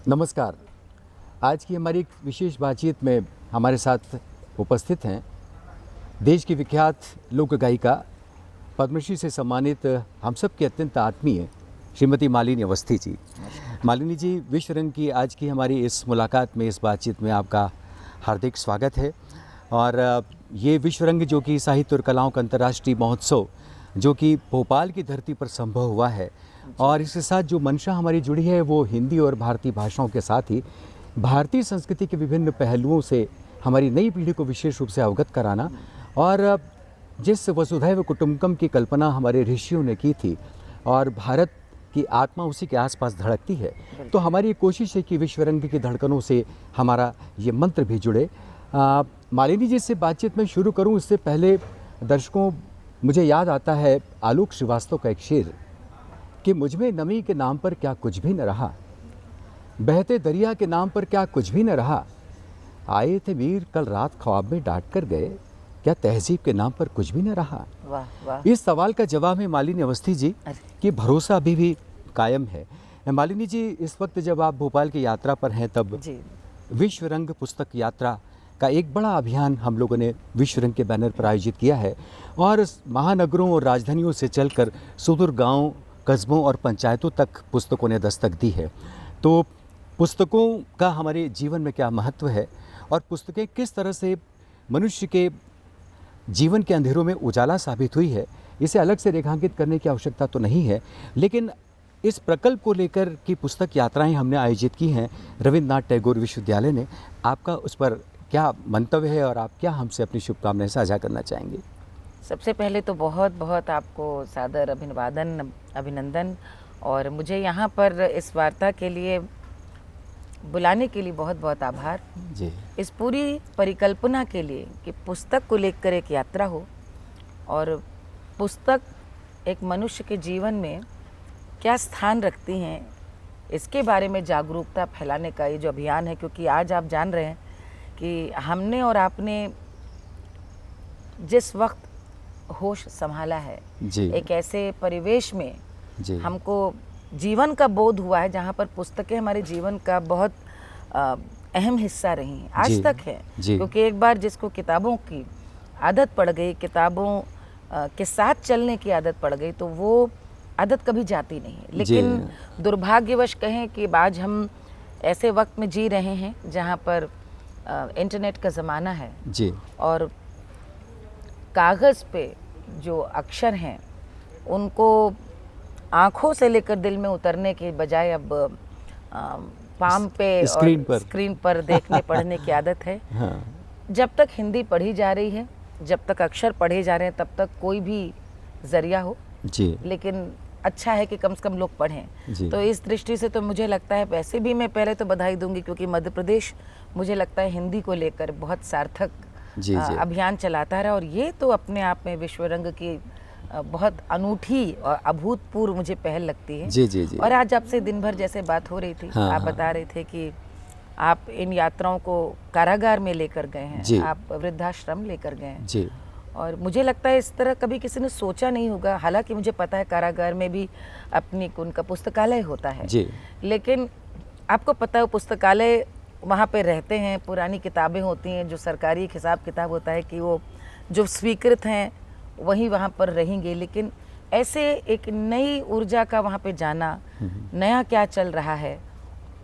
नमस्कार। आज की हमारी एक विशेष बातचीत में हमारे साथ उपस्थित हैं देश की विख्यात लोक गायिका, पद्मश्री से सम्मानित हम सब की अत्यंत आत्मीय श्रीमती मालिनी अवस्थी जी। मालिनी जी, विश्व रंग की आज की हमारी इस मुलाकात में, इस बातचीत में आपका हार्दिक स्वागत है। और ये विश्व रंग जो कि साहित्य और कलाओं का अंतर्राष्ट्रीय महोत्सव जो कि भोपाल की धरती पर संभव हुआ है, और इसके साथ जो मंशा हमारी जुड़ी है वो हिंदी और भारतीय भाषाओं के साथ ही भारतीय संस्कृति के विभिन्न पहलुओं से हमारी नई पीढ़ी को विशेष रूप से अवगत कराना। और जिस वसुधैव कुटुंबकम की कल्पना हमारे ऋषियों ने की थी और भारत की आत्मा उसी के आसपास धड़कती है, तो हमारी कोशिश है कि विश्व रंग की धड़कनों से हमारा ये मंत्र भी जुड़े। मालिनी जी से बातचीत में शुरू करूं इससे पहले दर्शकों, मुझे याद आता है आलोक श्रीवास्तव का एक शेर कि मुझ में नमी के नाम पर क्या कुछ भी न रहा, बहते दरिया के नाम पर क्या कुछ भी न रहा, आए थे मीर कल रात ख्वाब में डांट कर गए, क्या तहजीब के नाम पर कुछ भी न रहा। वाह वाह। इस सवाल का जवाब है मालिनी अवस्थी जी कि भरोसा अभी भी कायम है। मालिनी जी, इस वक्त जब आप भोपाल की यात्रा पर हैं तब जी। विश्व रंग पुस्तक यात्रा का एक बड़ा अभियान हम लोगों ने विश्व रंग के बैनर पर आयोजित किया है और महानगरों और राजधानियों से चलकर सुदूर गांव, कस्बों और पंचायतों तक पुस्तकों ने दस्तक दी है। तो पुस्तकों का हमारे जीवन में क्या महत्व है और पुस्तकें किस तरह से मनुष्य के जीवन के अंधेरों में उजाला साबित हुई है, इसे अलग से रेखांकित करने की आवश्यकता तो नहीं है, लेकिन इस प्रकल्प को लेकर की पुस्तक यात्राएं हमने आयोजित की हैं रविन्द्रनाथ टैगोर विश्वविद्यालय ने। आपका उस पर क्या मंतव्य है और आप क्या हमसे अपनी शुभकामनाएं साझा करना चाहेंगे? सबसे पहले तो बहुत बहुत आपको सादर अभिनंदन, और मुझे यहाँ पर इस वार्ता के लिए बुलाने के लिए बहुत बहुत आभार जी। इस पूरी परिकल्पना के लिए कि पुस्तक को लेकर एक यात्रा हो और पुस्तक एक मनुष्य के जीवन में क्या स्थान रखती हैं, इसके बारे में जागरूकता फैलाने का ये जो अभियान है। क्योंकि आज आप जान रहे हैं कि हमने और आपने जिस वक्त होश संभाला है, जी। एक ऐसे परिवेश में जी। हमको जीवन का बोध हुआ है जहाँ पर पुस्तकें हमारे जीवन का बहुत अहम हिस्सा रही हैं, आज जी। तक है। जी। क्योंकि एक बार जिसको किताबों की आदत पड़ गई, किताबों के साथ चलने की आदत पड़ गई, तो वो आदत कभी जाती नहीं है। लेकिन दुर्भाग्यवश कहें कि आज हम ऐसे वक्त में जी रहे हैं जहाँ पर इंटरनेट का ज़माना है जी। और कागज़ पे जो अक्षर हैं उनको आँखों से लेकर दिल में उतरने के बजाय अब पाम पे स्क्रीन पर देखने पढ़ने की आदत है। हाँ। जब तक हिंदी पढ़ी जा रही है, जब तक अक्षर पढ़े जा रहे हैं, तब तक कोई भी ज़रिया हो जी। लेकिन अच्छा है कि कम से कम लोग पढ़ें। जी। तो इस दृष्टि से तो मुझे लगता है, वैसे भी मैं पहले तो बधाई दूंगी क्योंकि मध्य प्रदेश मुझे लगता है हिंदी को लेकर बहुत सार्थक अभियान चलाता रहा, और ये तो अपने आप में विश्व रंग की बहुत अनूठी और अभूतपूर्व मुझे पहल लगती है। जी जी जी। और आज आपसे दिन भर जैसे बात हो रही थी, आप बता रहे थे कि आप इन यात्राओं को कारागार में लेकर गए हैं, आप वृद्धाश्रम लेकर गए हैं जी। और मुझे लगता है इस तरह कभी किसी ने सोचा नहीं होगा। हालांकि मुझे पता है कारागार में भी अपनी उनका पुस्तकालय होता है जी। लेकिन आपको पता है पुस्तकालय वहाँ पे रहते हैं, पुरानी किताबें होती हैं, जो सरकारी हिसाब किताब होता है कि वो जो स्वीकृत हैं वही वहाँ पर रहेंगे। लेकिन ऐसे एक नई ऊर्जा का वहाँ पे जाना, नया क्या चल रहा है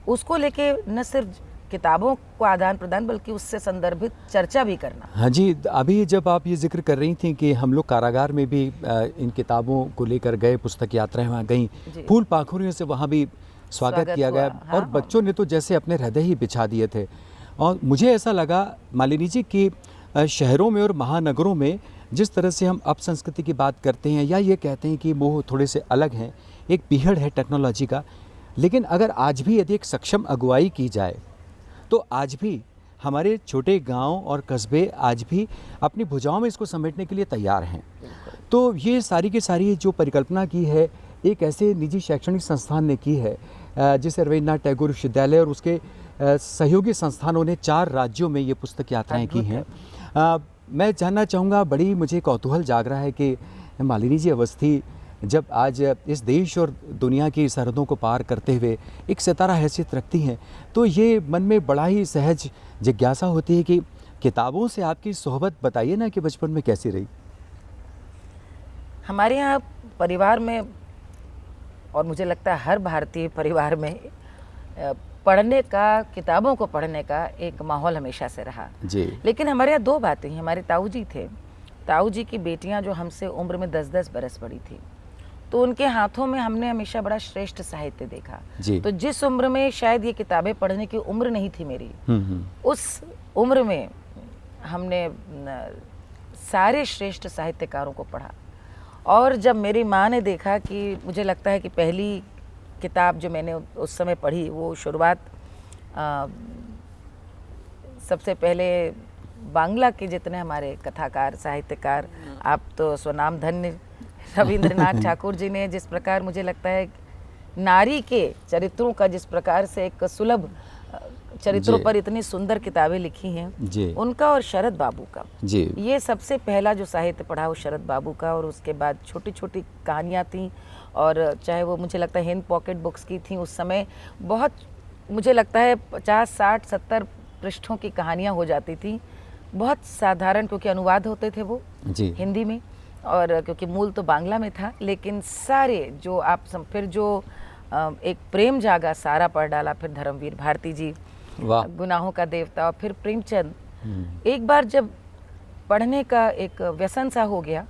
उसको लेके न सिर्फ किताबों को आदान प्रदान बल्कि उससे संदर्भित चर्चा भी करना। हाँ जी, अभी जब आप ये जिक्र कर रही थी कि हम लोग कारागार में भी इन किताबों को लेकर गए, पुस्तक यात्राएं वहाँ गई, फूल पाखुरियों से वहाँ भी स्वागत किया गया। और बच्चों ने तो जैसे अपने हृदय ही बिछा दिए थे। और मुझे ऐसा लगा मालिनी जी कि शहरों में और महानगरों में जिस तरह से हम अपसंस्कृति की बात करते हैं या ये कहते हैं कि वो थोड़े से अलग हैं, एक पीहड़ है टेक्नोलॉजी का, लेकिन अगर आज भी यदि एक सक्षम अगुवाई की जाए तो आज भी हमारे छोटे गांव और कस्बे आज भी अपनी भुजाओं में इसको समेटने के लिए तैयार हैं। तो ये सारी की सारी जो परिकल्पना की है एक ऐसे निजी शैक्षणिक संस्थान ने की है जिसे रविन्द्रनाथ टैगोर विश्वविद्यालय और उसके सहयोगी संस्थानों ने 4 राज्यों में ये पुस्तक यात्राएं की हैं। मैं जानना चाहूँगा, बड़ी मुझे कौतूहल जाग रहा है कि मालिनी जी अवस्थी जब आज इस देश और दुनिया की सरहदों को पार करते हुए एक सितारा हैसियत रखती हैं, तो ये मन में बड़ा ही सहज जिज्ञासा होती है कि किताबों से आपकी सोहबत बताइए ना कि बचपन में कैसी रही। हमारे यहाँ परिवार में, और मुझे लगता है हर भारतीय परिवार में, पढ़ने का, किताबों को पढ़ने का एक माहौल हमेशा से रहा जी। लेकिन हमारे यहाँ दो बातें हैं। हमारे ताऊ जी थे, ताऊ जी की बेटियां जो हमसे उम्र में 10-10 बरस बड़ी थी, तो उनके हाथों में हमने हमेशा बड़ा श्रेष्ठ साहित्य देखा जी। तो जिस उम्र में शायद ये किताबें पढ़ने की उम्र नहीं थी मेरी, उस उम्र में हमने सारे श्रेष्ठ साहित्यकारों को पढ़ा। और जब मेरी माँ ने देखा कि, मुझे लगता है कि पहली किताब जो मैंने उस समय पढ़ी वो शुरुआत सबसे पहले बांग्ला के जितने हमारे कथाकार, साहित्यकार, आप तो स्वनाम धन्य रविंद्रनाथ ठाकुर जी ने जिस प्रकार, मुझे लगता है नारी के चरित्रों का जिस प्रकार से एक सुलभ चरित्रों पर इतनी सुंदर किताबें लिखी हैं, उनका और शरद बाबू का जी। ये सबसे पहला जो साहित्य पढ़ा वो शरद बाबू का, और उसके बाद छोटी छोटी कहानियाँ थीं, और चाहे वो मुझे लगता है हिंद पॉकेट बुक्स की थी उस समय, बहुत मुझे लगता है 50, 60, 70 पृष्ठों की कहानियाँ हो जाती थी, बहुत साधारण, क्योंकि अनुवाद होते थे वो जी। हिंदी में, और क्योंकि मूल तो बांग्ला में था, लेकिन सारे जो आप फिर जो एक प्रेम जागा सारा पढ़ डाला, फिर धर्मवीर भारती जी, गुनाहों का देवता, और फिर प्रेमचंद। एक बार जब पढ़ने का एक व्यसन सा हो गया,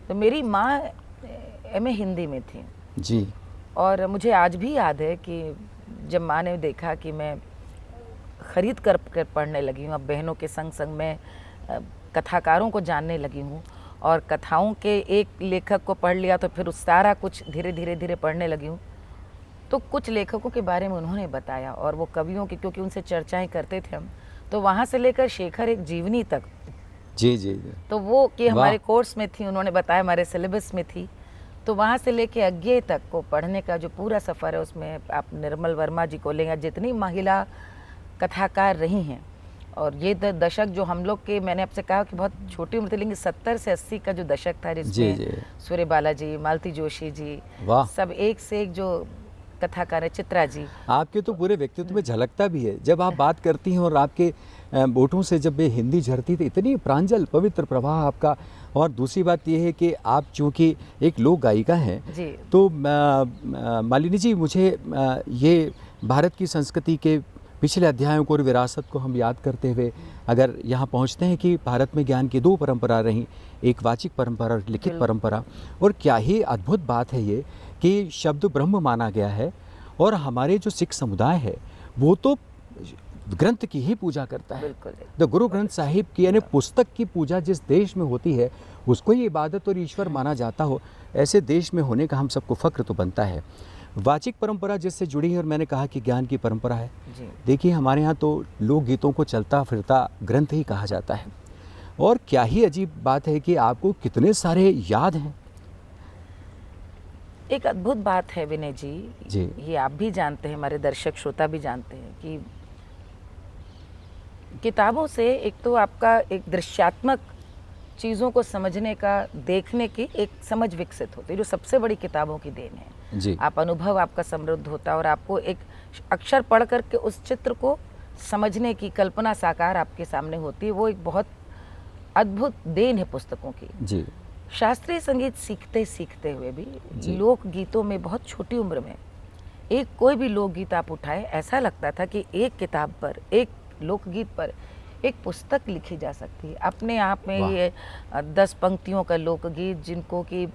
तो मेरी माँ एमए हिंदी में थी जी, और मुझे आज भी याद है कि जब माँ ने देखा कि मैं खरीद कर पढ़ने लगी हूँ, अब बहनों के संग संग मैं कथाकारों को जानने लगी हूँ, और कथाओं के एक लेखक को पढ़ लिया तो फिर उस सारा कुछ धीरे धीरे पढ़ने लगी हूँ, तो कुछ लेखकों के बारे में उन्होंने बताया, और वो कवियों की, क्योंकि उनसे चर्चाएं करते थे हम, तो वहाँ से लेकर शेखर एक जीवनी तक जी जी, जी। तो वो कि हमारे कोर्स में थी, उन्होंने बताया हमारे सिलेबस में थी, तो वहाँ से लेके अज्ञेय तक को पढ़ने का जो पूरा सफ़र है, उसमें आप निर्मल वर्मा जी को लेंगे, जितनी महिला कथाकार रही हैं, और ये दशक जो हम लोग के, मैंने आपसे कहा कि बहुत छोटी उम्र थी, लेकिन 70 से 80 का जो दशक था, जिसमें सूर्य बालाजी, मालती जोशी जी, सब एक से एक जो कथाकार है, चित्रा जी, आपके तो पूरे व्यक्तित्व में झलकता भी है जब आप बात करती हैं, और आपके होठों से जब ये हिंदी झरती थी, इतनी प्रांजल पवित्र प्रवाह आपका। और दूसरी बात ये है कि आप चूँकि एक लोक गायिका हैं, तो मालिनी जी, मुझे ये भारत की संस्कृति के पिछले अध्यायों को और विरासत को हम याद करते हुए अगर यहाँ पहुँचते हैं कि भारत में ज्ञान की दो परंपरा रहीं, एक वाचिक परंपरा और लिखित परंपरा, और क्या ही अद्भुत बात है ये कि शब्द ब्रह्म माना गया है, और हमारे जो सिख समुदाय है वो तो ग्रंथ की ही पूजा करता है। द गुरु ग्रंथ साहिब की, यानी पुस्तक की पूजा जिस देश में होती है उसको ही इबादत और ईश्वर माना जाता हो, ऐसे देश में होने का हम सबको फ़ख्र तो बनता है। वाचिक परंपरा जिससे जुड़ी है, और मैंने कहा कि ज्ञान की परंपरा है, देखिए हमारे यहाँ तो लोकगीतों को चलता फिरता ग्रंथ ही कहा जाता है, और क्या ही अजीब बात है कि आपको कितने सारे याद हैं। एक अद्भुत बात है विनय जी, ये आप भी जानते हैं, हमारे दर्शक श्रोता भी जानते हैं कि किताबों से एक तो आपका एक दृश्यात्मक चीज़ों को समझने का, देखने की एक समझ विकसित होती है, जो सबसे बड़ी किताबों की देन है जी। आप अनुभव आपका समृद्ध होता है, और आपको एक अक्षर पढ़ करके उस चित्र को समझने की कल्पना साकार आपके सामने होती है, वो एक बहुत अद्भुत देन है पुस्तकों की जी। शास्त्रीय संगीत सीखते सीखते हुए भी लोकगीतों में बहुत छोटी उम्र में एक कोई भी लोकगीत आप उठाए, ऐसा लगता था कि एक किताब पर, एक लोकगीत पर एक पुस्तक लिखी जा सकती है अपने आप में। ये 10 पंक्तियों का लोकगीत जिनको कि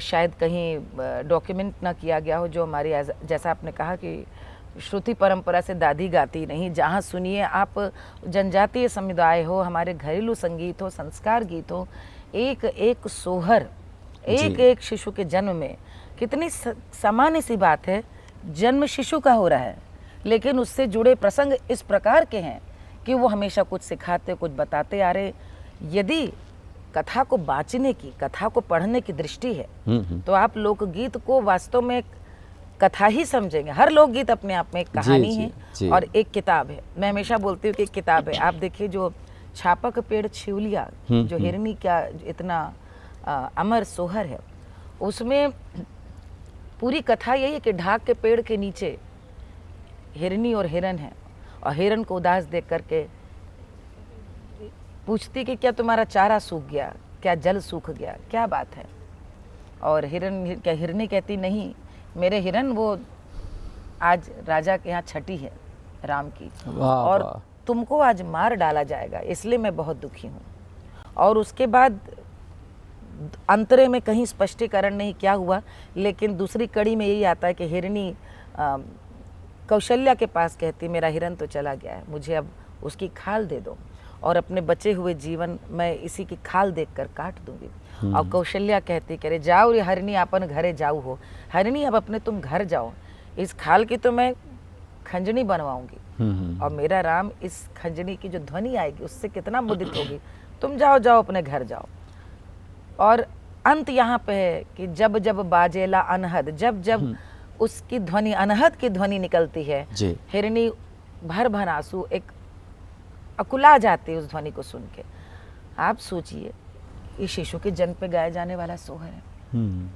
शायद कहीं डॉक्यूमेंट ना किया गया हो, जो हमारी जैसा आपने कहा कि श्रुति परंपरा से दादी गाती नहीं, जहाँ सुनिए आप जनजातीय समुदाय हो, हमारे घरेलू संगीत हो, संस्कार गीत हो, एक एक सोहर, एक एक शिशु के जन्म में, कितनी सामान्य सी बात है, जन्म शिशु का हो रहा है, लेकिन उससे जुड़े प्रसंग इस प्रकार के हैं कि वो हमेशा कुछ सिखाते, कुछ बताते आ रहे। यदि कथा को बाँचने की, कथा को पढ़ने की दृष्टि है, तो आप लोकगीत को वास्तव में कथा ही समझेंगे। हर लोकगीत अपने आप में एक कहानी है और एक किताब है। मैं हमेशा बोलती हूँ कि एक किताब है। आप देखिए जो छापक पेड़ छिवलिया, जो हिरनी का इतना अमर सोहर है, उसमें पूरी कथा यही है कि ढाक के पेड़ के नीचे हिरनी और हिरन है, और हिरन को उदास देख करके पूछती कि क्या तुम्हारा चारा सूख गया, क्या जल सूख गया, क्या बात है। और हिरनी कहती नहीं मेरे हिरन, वो आज राजा के यहाँ छठी है राम की, और तुमको आज मार डाला जाएगा, इसलिए मैं बहुत दुखी हूँ। और उसके बाद अंतरे में कहीं स्पष्टीकरण नहीं क्या हुआ, लेकिन दूसरी कड़ी में यही आता है कि हिरनी कौशल्या के पास कहती मेरा हिरन तो चला गया है, मुझे अब उसकी खाल दे दो, और अपने बचे हुए जीवन मैं इसी की खाल देखकर काट दूंगी। और कौशल्या कहती करे जाओ हरिणी अपन घरे जाऊ हो, हरिणी अब अपने तुम घर जाओ, इस खाल की तो मैं खंजनी बनवाऊंगी, और मेरा राम इस खंजनी की जो ध्वनि आएगी उससे कितना मुदित होगी, तुम जाओ जाओ अपने घर जाओ। और अंत यहाँ पे है कि जब जब बाजेला अनहद, जब जब उसकी ध्वनि अनहद की ध्वनि निकलती है, हिरनी भर भर आंसू एक अकुला जाती है उस ध्वनि को सुन के। आप सोचिए ये शिशु के जन्म पे गाए जाने वाला सोहर है।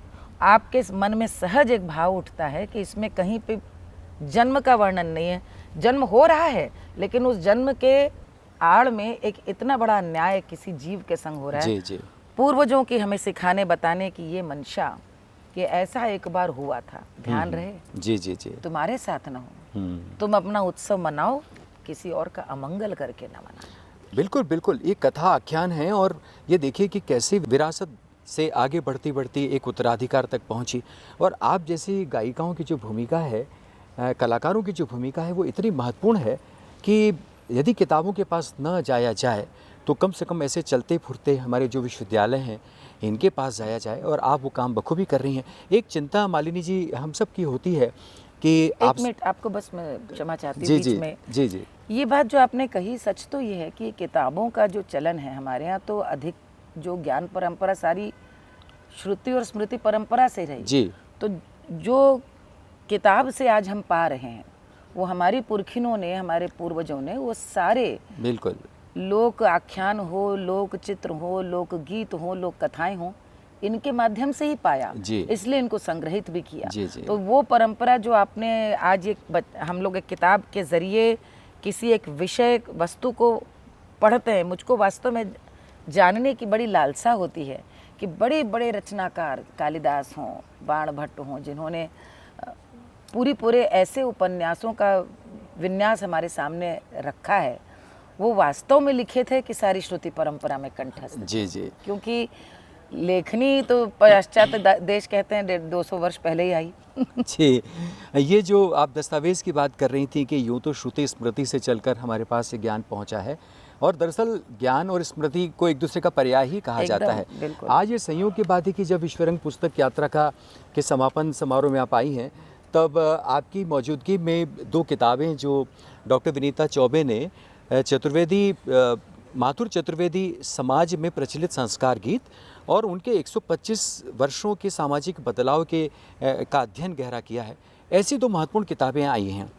आपके मन में सहज एक भाव उठता है कि इसमें कहीं पे जन्म का वर्णन नहीं है, जन्म हो रहा है लेकिन उस जन्म के आड़ में एक इतना बड़ा अन्याय किसी जीव के संग हो रहा है। जी। पूर्वजों की हमें सिखाने बताने की ये मंशा कि ऐसा एक बार हुआ था, ध्यान रहे जी जी जी, तुम्हारे साथ ना हो, तुम अपना उत्सव मनाओ, किसी और का अमंगल करके ना मनाओ। बिल्कुल बिल्कुल, ये कथा आख्यान है, और ये देखिए कि कैसे विरासत से आगे बढ़ती बढ़ती एक उत्तराधिकार तक पहुंची। और आप जैसी गायिकाओं की जो भूमिका है, कलाकारों की जो भूमिका है, वो इतनी महत्वपूर्ण है कि यदि किताबों के पास न जाया जाए तो कम से कम ऐसे चलते फुरते हमारे जो विश्वविद्यालय हैं इनके पास जाया जाए, और आप वो काम बखूबी कर रही हैं। एक चिंता मालिनी जी हम सब की होती है कि एक मिनट आपको बस मैं क्षमा चाहती हूँ बीच में। जी जी, ये बात जो आपने कही सच तो ये है कि किताबों का जो चलन है हमारे यहाँ, तो अधिक जो ज्ञान परंपरा सारी श्रुति और स्मृति परंपरा से रही जी। तो जो किताब से आज हम पा रहे हैं वो हमारी पुरखिनों ने, हमारे पूर्वजों ने, वो सारे बिल्कुल लोक आख्यान हो, लोक चित्र हो, लोक गीत हो, लोक कथाएं हो, इनके माध्यम से ही पाया, इसलिए इनको संग्रहित भी किया। जी। तो वो परंपरा जो आपने आज हम लोग एक किताब के जरिए किसी एक विषय वस्तु को पढ़ते हैं, मुझको वास्तव में जानने की बड़ी लालसा होती है कि बड़े बड़े रचनाकार कालिदास हों, बाण भट्ट हों, जिन्होंने पूरे ऐसे उपन्यासों का विन्यास हमारे सामने रखा है, वो वास्तव में लिखे थे कि सारी श्रुति परंपरा में कंठस्थ। जी। क्योंकि लेखनी तो पाश्चात्य देश कहते हैं 200 वर्ष पहले ही आई। जी, ये जो आप दस्तावेज़ की बात कर रही थी कि यूँ तो श्रुति स्मृति से चलकर हमारे पास ये ज्ञान पहुंचा है, और दरअसल ज्ञान और स्मृति को एक दूसरे का पर्याय ही कहा जाता है। आज ये संयोग की बात है कि जब विश्वरंग पुस्तक यात्रा के समापन समारोह में आप आई हैं, तब आपकी मौजूदगी में 2 किताबें जो डॉक्टर विनीता चौबे ने माथुर चतुर्वेदी समाज में प्रचलित संस्कार गीत और उनके 125 वर्षों के सामाजिक बदलाव का अध्ययन गहरा किया है, ऐसी 2 महत्वपूर्ण किताबें आई हैं।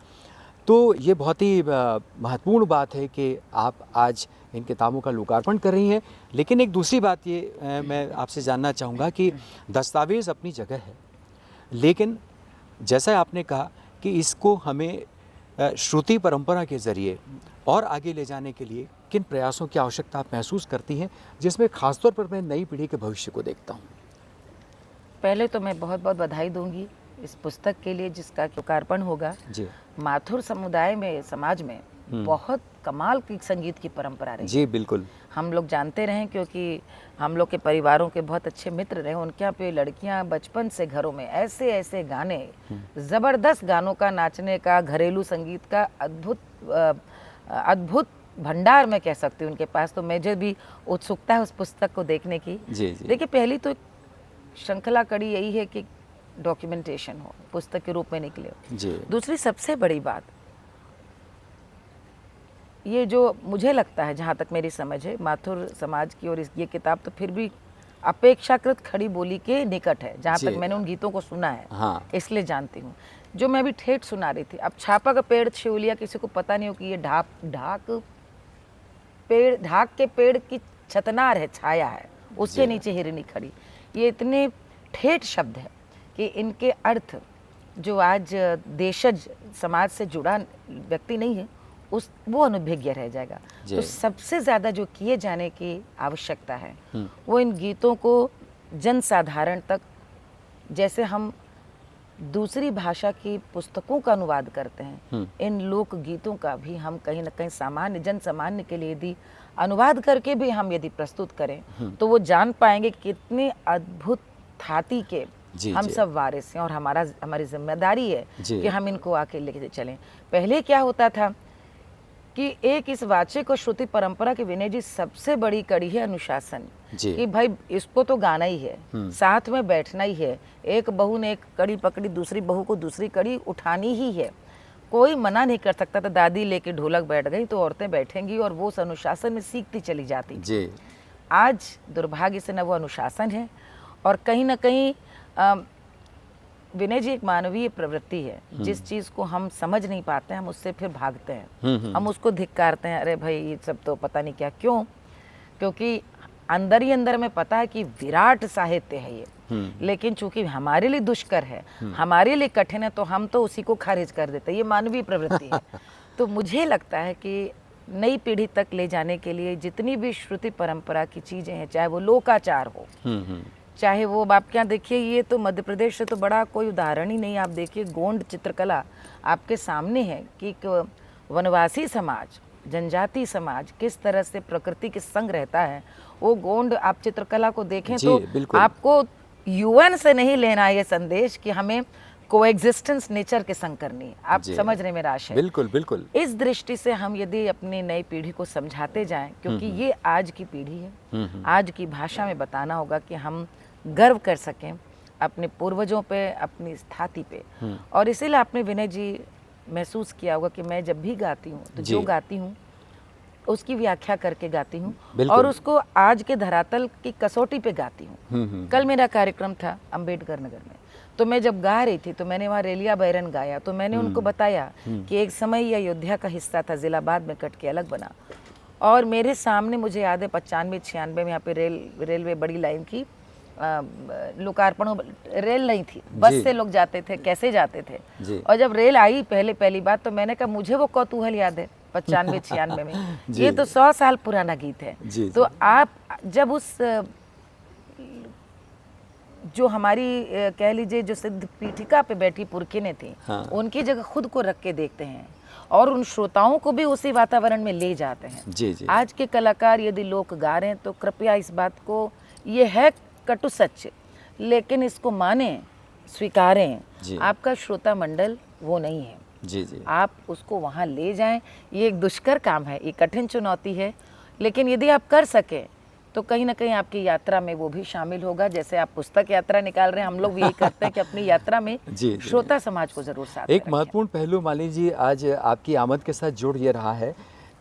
तो ये बहुत ही महत्वपूर्ण बात है कि आप आज इन किताबों का लोकार्पण कर रही हैं। लेकिन एक दूसरी बात ये मैं आपसे जानना चाहूँगा कि दस्तावेज़ अपनी जगह है, लेकिन जैसा आपने कहा कि इसको हमें श्रुति परंपरा के ज़रिए और आगे ले जाने के लिए किन प्रयासों की आवश्यकता आप महसूस करती हैं, जिसमें खासतौर पर मैं नई पीढ़ी के भविष्य को देखता हूँ? पहले तो मैं बहुत बहुत बधाई दूंगी इस पुस्तक के लिए जिसका लोकार्पण होगा। जी। माथुर समुदाय में, समाज में बहुत कमाल की संगीत की परंपरा रही। जी बिल्कुल, हम लोग जानते रहे क्योंकि हम लोग के परिवारों के बहुत अच्छे मित्र रहे। उनके यहाँ पे लड़कियां बचपन से घरों में ऐसे ऐसे गाने, ज़बरदस्त गानों का, नाचने का, घरेलू संगीत का अद्भुत भंडार मैं कह सकती हूँ उनके पास। तो मुझे भी उत्सुकता है उस पुस्तक को देखने की। देखिए, पहली तो श्रृंखला कड़ी यही है कि डॉक्यूमेंटेशन हो, पुस्तक के रूप में निकले हो। दूसरी सबसे बड़ी बात ये जो मुझे लगता है, जहाँ तक मेरी समझ है, माथुर समाज की और ये किताब तो फिर भी अपेक्षाकृत खड़ी बोली के निकट है, जहाँ तक मैंने उन गीतों को सुना है। हाँ। इसलिए जानती हूँ। जो मैं भी ठेठ सुना रही थी, अब छापा का पेड़ शिवलिया किसी को पता नहीं हो कि ये ढाक के पेड़ की छतनार है, छाया है, उसके नीचे हिरनी खड़ी। ये इतने ठेठ शब्द है कि इनके अर्थ जो आज देशज समाज से जुड़ा व्यक्ति नहीं है वो अनुभेज्य रह जाएगा। तो सबसे ज़्यादा जो किए जाने की आवश्यकता है वो इन गीतों को जन साधारण तक, जैसे हम दूसरी भाषा की पुस्तकों का अनुवाद करते हैं, इन लोक गीतों का भी हम कहीं ना कहीं सामान्य जन सामान्य के लिए यदि अनुवाद करके भी हम यदि प्रस्तुत करें तो वो जान पाएंगे कितने अद्भुत थाती के हम सब वारिस हैं और हमारी जिम्मेदारी है कि हम इनको आके लेके चलें। पहले क्या होता था कि एक इस वाचिक और श्रुति परंपरा के विनय जी सबसे बड़ी कड़ी है अनुशासन कि भाई इसको तो गाना ही है, साथ में बैठना ही है, एक बहू ने एक कड़ी पकड़ी दूसरी बहू को दूसरी कड़ी उठानी ही है, कोई मना नहीं कर सकता था। दादी लेके ढोलक बैठ गई तो औरतें बैठेंगी और वो उस अनुशासन में सीखती चली जाती। आज दुर्भाग्य से न वो अनुशासन है और कहीं ना कहीं विनय जी एक मानवीय प्रवृत्ति है, जिस चीज को हम समझ नहीं पाते हैं हम उससे फिर भागते हैं, हम उसको धिक्कारते हैं, अरे भाई ये सब तो पता नहीं क्या। क्यों? क्योंकि अंदर ही अंदर में पता है कि विराट साहित्य है ये, लेकिन चूंकि हमारे लिए दुष्कर है, हमारे लिए कठिन है, तो हम तो उसी को खारिज कर देते हैं। ये मानवीय प्रवृत्ति है। तो मुझे लगता है कि नई पीढ़ी तक ले जाने के लिए जितनी भी श्रुति परंपरा की चीजें हैं, चाहे वो लोकाचार हो, चाहे वो आप क्या देखिए, ये तो मध्य प्रदेश से तो बड़ा कोई उदाहरण ही नहीं। आप देखिए गोंड चित्रकला आपके सामने है कि एक वनवासी समाज, जनजाति समाज किस तरह से प्रकृति के संग रहता है। वो गोंड आप चित्रकला को देखें तो आपको यूएन से नहीं लेना है ये संदेश कि हमें कोएग्जिस्टेंस नेचर के संग करनी है। आप समझ रहे मेरा आशय? बिल्कुल बिल्कुल। इस दृष्टि से हम यदि अपनी नई पीढ़ी को समझाते जाएं, क्योंकि ये आज की पीढ़ी है, आज की भाषा में बताना होगा कि हम गर्व कर सकें अपने पूर्वजों पे, अपनी स्थाति पे। और इसीलिए आपने विनय जी महसूस किया होगा कि मैं जब भी गाती हूँ तो जो गाती हूँ उसकी व्याख्या करके गाती हूँ और उसको आज के धरातल की कसौटी पे गाती हूँ। कल मेरा कार्यक्रम था अम्बेडकर नगर में, तो मैं जब गा रही थी तो मैंने वहाँ रेलिया बैरन गाया, तो मैंने उनको बताया कि एक समय ये अयोध्या का हिस्सा था, जिलाबाद में कट के अलग बना। और मेरे सामने मुझे याद है 95-96 में यहाँ पे रेलवे बड़ी लाइन की लोकार्पण, रेल नहीं थी, बस से लोग जाते थे, कैसे जाते थे। और जब रेल आई पहली बात तो मैंने कहा मुझे वो कौतूहल याद है 95-96 में, ये तो 100 साल पुराना गीत है। तो आप जब उस जो हमारी कह लीजिए जो सिद्ध पीठिका पे बैठी पुरखिनें थी, उनकी जगह खुद को रख के देखते हैं और उन श्रोताओं को भी उसी वातावरण में ले जाते हैं। आज के कलाकार यदि लोक गा रहे हैं तो कृपया इस बात को, ये है कटु सच, लेकिन इसको माने, स्वीकारें। आपका श्रोता मंडल वो नहीं है, आप उसको वहाँ ले जाएं। ये एक दुष्कर काम है, ये कठिन चुनौती है, लेकिन यदि आप कर सकें तो कहीं ना कहीं आपकी यात्रा में वो भी शामिल होगा। जैसे आप पुस्तक यात्रा निकाल रहे हैं, हम लोग भी यही करते हैं कि अपनी यात्रा में श्रोता समाज को जरूर साथ एक महत्वपूर्ण पहलू मालिनी जी आज आपकी आमद के साथ जुड़ ये रहा है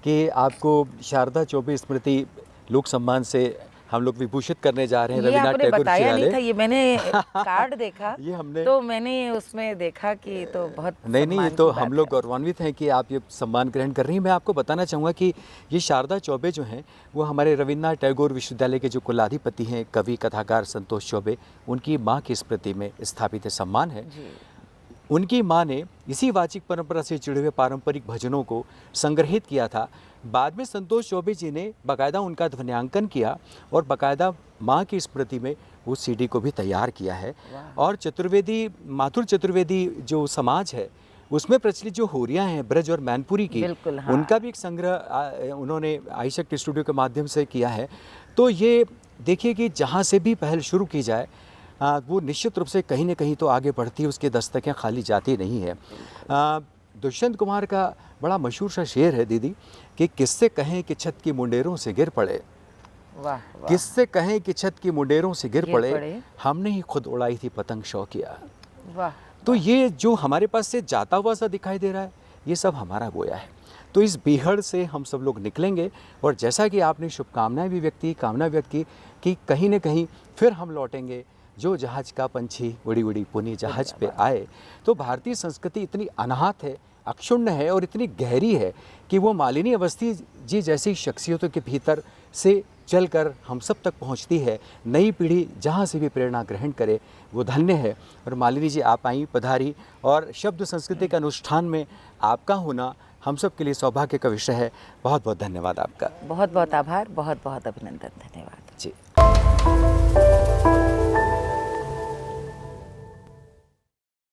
कि आपको शारदा चौबे स्मृति लोक सम्मान से हम लोग विभूषित करने जा रहे हैं। रविन्द्रनाथ टैगोर बताया नहीं था, ये मैंने कार्ड देखा ये हमने तो मैंने उसमें देखा कि तो बहुत नहीं ये तो हम लोग गौरवान्वित हैं कि आप ये सम्मान ग्रहण कर रही हैं। मैं आपको बताना चाहूँगा कि ये शारदा चौबे जो हैं वो हमारे रविन्द्रनाथ टैगोर विश्वविद्यालय के जो कुलाधिपति हैं, कवि कथाकार संतोष चौबे, उनकी माँ की स्मृति में स्थापित सम्मान है। उनकी माँ ने इसी वाचिक परंपरा से जुड़े हुए पारंपरिक भजनों को संग्रहित किया था। बाद में संतोष चौबे जी ने बाकायदा उनका ध्वन्यांकन किया और बाकायदा माँ की स्मृति में वो सीडी को भी तैयार किया है। और चतुर्वेदी, माथुर चतुर्वेदी जो समाज है उसमें प्रचलित जो होरियाँ हैं ब्रज और मैनपुरी की, उनका भी एक संग्रह उन्होंने आईशक्ति स्टूडियो के माध्यम से किया है। तो ये देखिए कि जहाँ से भी पहल शुरू की जाए वो निश्चित रूप से कहीं ना कहीं तो आगे बढ़ती है, उसके दस्तकें खाली जाती नहीं है। दुष्यंत कुमार का बड़ा मशहूर सा शेर है दीदी कि किससे कहें कि छत की मुंडेरों से गिर पड़े, किससे कहें कि छत की मुंडेरों से गिर पड़े, हमने ही खुद उड़ाई थी पतंग शौकिया। तो ये जो हमारे पास से जाता हुआ सा दिखाई दे रहा है, ये सब हमारा गोया है। तो इस बीहड़ से हम सब लोग निकलेंगे और जैसा कि आपने शुभकामनाएं भी व्यक्त की, कामना व्यक्त की कि कहीं न कहीं फिर हम लौटेंगे, जो जहाज का पंछी उड़ी उड़ी पुनी जहाज पे आए। तो भारतीय संस्कृति इतनी अनाहत है, अक्षुण्ण है और इतनी गहरी है कि वो मालिनी अवस्थी जी जैसी शख्सियतों के भीतर से चलकर हम सब तक पहुंचती है। नई पीढ़ी जहां से भी प्रेरणा ग्रहण करे वो धन्य है। और मालिनी जी, आप आई, पधारी, और शब्द संस्कृति के अनुष्ठान में आपका होना हम सब के लिए सौभाग्य का विषय है। बहुत बहुत धन्यवाद आपका। बहुत बहुत आभार, बहुत बहुत अभिनंदन, धन्यवाद जी।